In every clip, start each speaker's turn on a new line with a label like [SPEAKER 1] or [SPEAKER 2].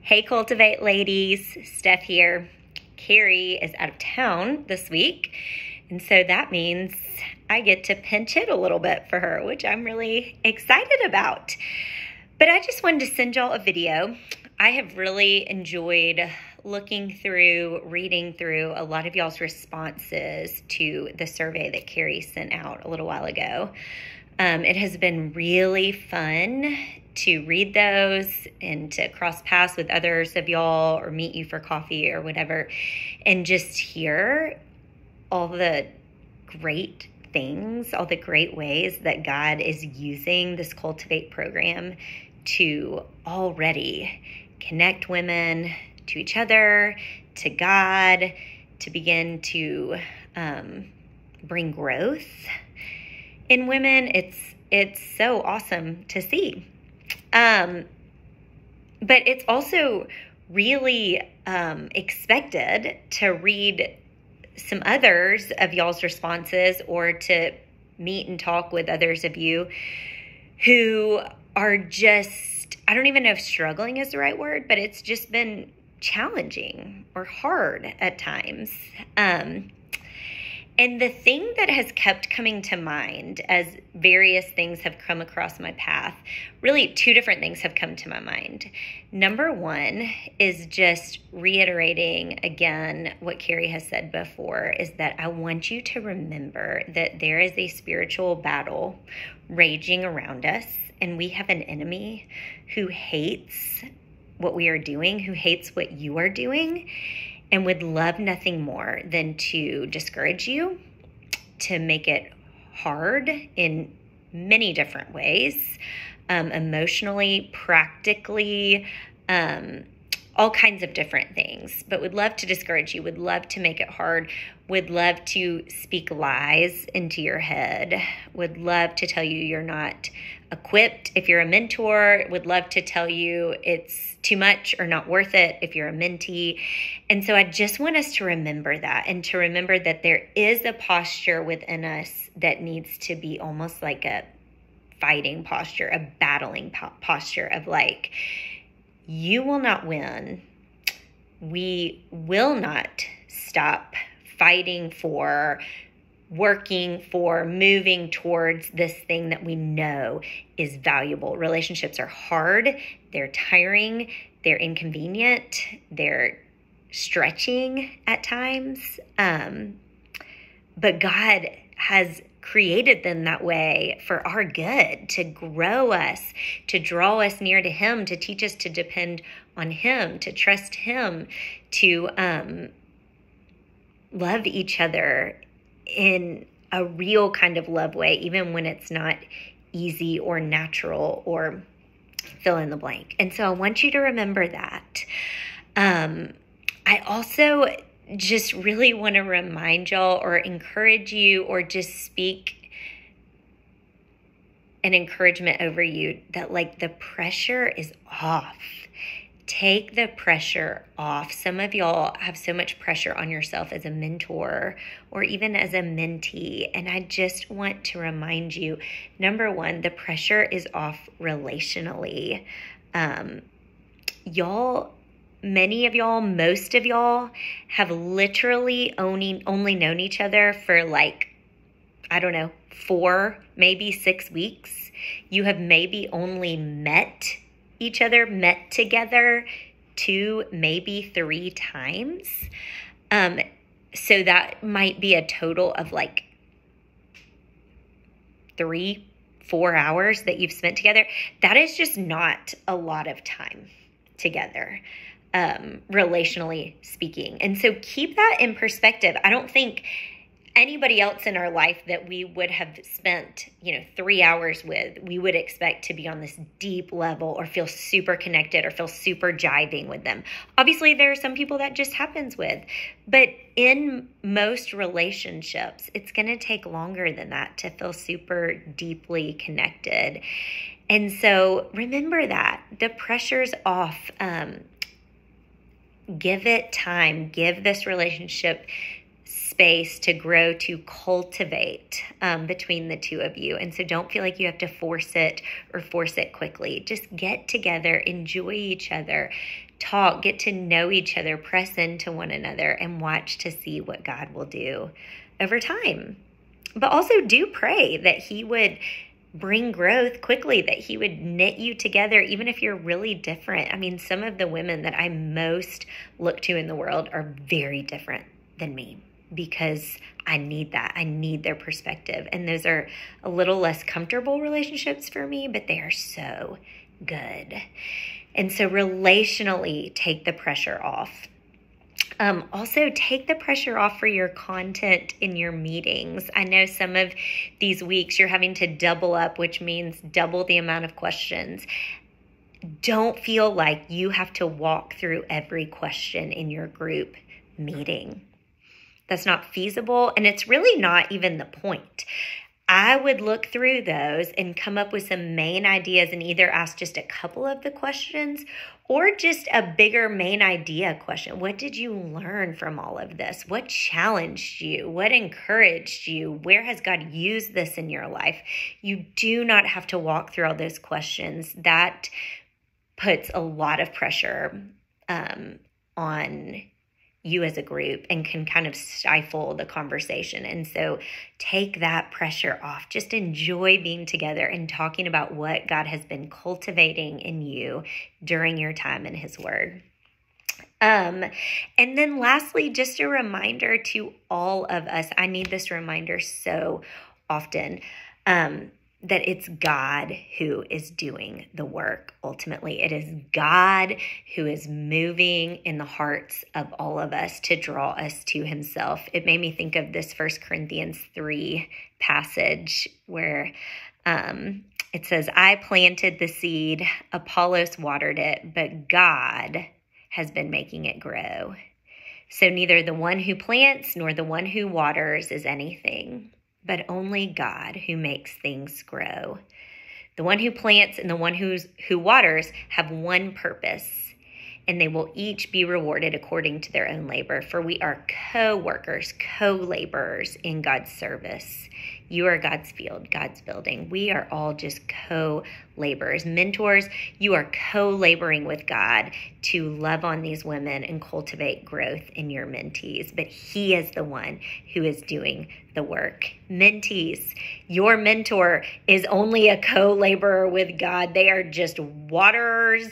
[SPEAKER 1] Hey, Cultivate ladies, Steph here. Carrie is out of town this week, and so that means I get to pinch hit a little bit for her, which I'm really excited about. But I just wanted to send y'all a video. I have really enjoyed looking through, reading through a lot of y'all's responses to the survey that Carrie sent out a little while ago. It has been really fun to read those and to cross paths with others of y'all or meet you for coffee or whatever, and just hear all the great things, all the great ways that God is using this Cultivate program to already connect women to each other, to God, to begin to bring growth in women. It's so awesome to see. But it's also really expected to read some others of y'all's responses or to meet and talk with others of you who are just, I don't even know if struggling is the right word, but it's just been challenging or hard at times. And the thing that has kept coming to mind as various things have come across my path, really two different things have come to my mind. Number one is just reiterating again what Carrie has said before, is that I want you to remember that there is a spiritual battle raging around us, and we have an enemy who hates what we are doing, who hates what you are doing, and would love nothing more than to discourage you, to make it hard in many different ways, emotionally, practically, all kinds of different things, but would love to discourage you, would love to make it hard, would love to speak lies into your head, would love to tell you you're not equipped if you're a mentor, would love to tell you it's too much or not worth it if you're a mentee. And so I just want us to remember that, and to remember that there is a posture within us that needs to be almost like a fighting posture, a battling posture of like, you will not win. We will not stop fighting for, working for, moving towards this thing that we know is valuable. Relationships are hard, they're tiring, they're inconvenient, they're stretching at times. But God has created them that way for our good, to grow us, to draw us near to Him, to teach us to depend on Him, to trust Him, to love each other in a real kind of love way, even when it's not easy or natural or fill in the blank. And so I want you to remember that. I also just really want to remind y'all or encourage you or just speak an encouragement over you that like the pressure is off. Take the pressure off. Some of y'all have so much pressure on yourself as a mentor or even as a mentee. And I just want to remind you, number one, the pressure is off relationally. Many of y'all, most of y'all have literally only known each other for like, I don't know, 4, maybe 6 weeks. You have maybe only met each other, met together 2, maybe 3 times. So that might be a total of like 3-4 hours that you've spent together. That is just not a lot of time together, relationally speaking. And so keep that in perspective. I don't think anybody else in our life that we would have spent, 3 hours with, we would expect to be on this deep level or feel super connected or feel super jiving with them. Obviously, there are some people that just happens with, but in most relationships, it's going to take longer than that to feel super deeply connected. And so remember that the pressure's off. Give it time. Give this relationship space to grow, to cultivate between the two of you. And so don't feel like you have to force it or force it quickly. Just get together, enjoy each other, talk, get to know each other, press into one another, and watch to see what God will do over time. But also do pray that he would bring growth quickly, that he would knit you together, even if you're really different. I mean, some of the women that I most look to in the world are very different than me because I need that. I need their perspective. And those are a little less comfortable relationships for me, but they are so good. And so relationally, take the pressure off. Also, take the pressure off for your content in your meetings. I know some of these weeks you're having to double up, which means double the amount of questions. Don't feel like you have to walk through every question in your group meeting. That's not feasible, and it's really not even the point. I would look through those and come up with some main ideas and either ask just a couple of the questions or just a bigger main idea question. What did you learn from all of this? What challenged you? What encouraged you? Where has God used this in your life? You do not have to walk through all those questions. That puts a lot of pressure on you as a group and can kind of stifle the conversation. And so take that pressure off. Just enjoy being together and talking about what God has been cultivating in you during your time in his word. And then lastly, just a reminder to all of us, I need this reminder so often, that it's God who is doing the work. Ultimately, it is God who is moving in the hearts of all of us to draw us to himself. It made me think of this 1 Corinthians 3 passage where it says, I planted the seed, Apollos watered it, but God has been making it grow. So neither the one who plants nor the one who waters is anything, but only God who makes things grow. The one who plants and the one who waters have one purpose, and they will each be rewarded according to their own labor. For we are co-workers, co-laborers in God's service. You are God's field, God's building. We are all just co-laborers. Mentors, you are co-laboring with God to love on these women and cultivate growth in your mentees. But he is the one who is doing the work. Mentees, your mentor is only a co-laborer with God. They are just waterers.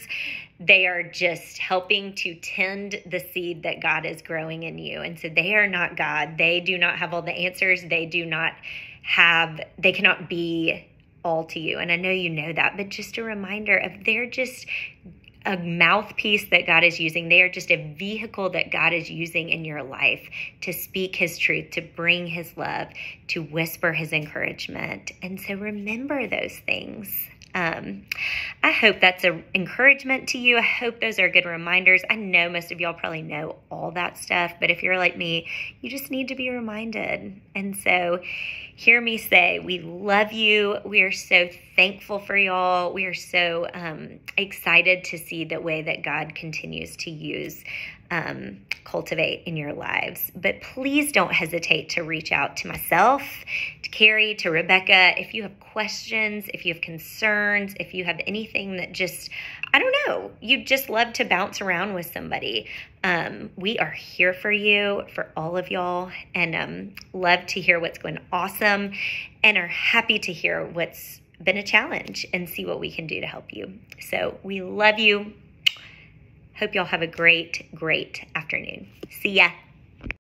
[SPEAKER 1] They are just helping to tend the seed that God is growing in you. And so they are not God. They do not have all the answers. They cannot be all to you. And I know you know that, but just a reminder of they're just a mouthpiece that God is using. They are just a vehicle that God is using in your life to speak his truth, to bring his love, to whisper his encouragement. And so remember those things. I hope that's an encouragement to you. I hope those are good reminders. I know most of y'all probably know all that stuff, but if you're like me, you just need to be reminded. And so hear me say, we love you. We are so thankful for y'all. We are so excited to see the way that God continues to use Cultivate in your lives. But please don't hesitate to reach out to myself, to Carrie, to Rebecca. If you have questions, if you have concerns, if you have anything that just, I don't know, you just love to bounce around with somebody. We are here for you, for all of y'all, and love to hear what's going awesome and are happy to hear what's been a challenge and see what we can do to help you. So we love you. Hope y'all have a great, great afternoon. See ya.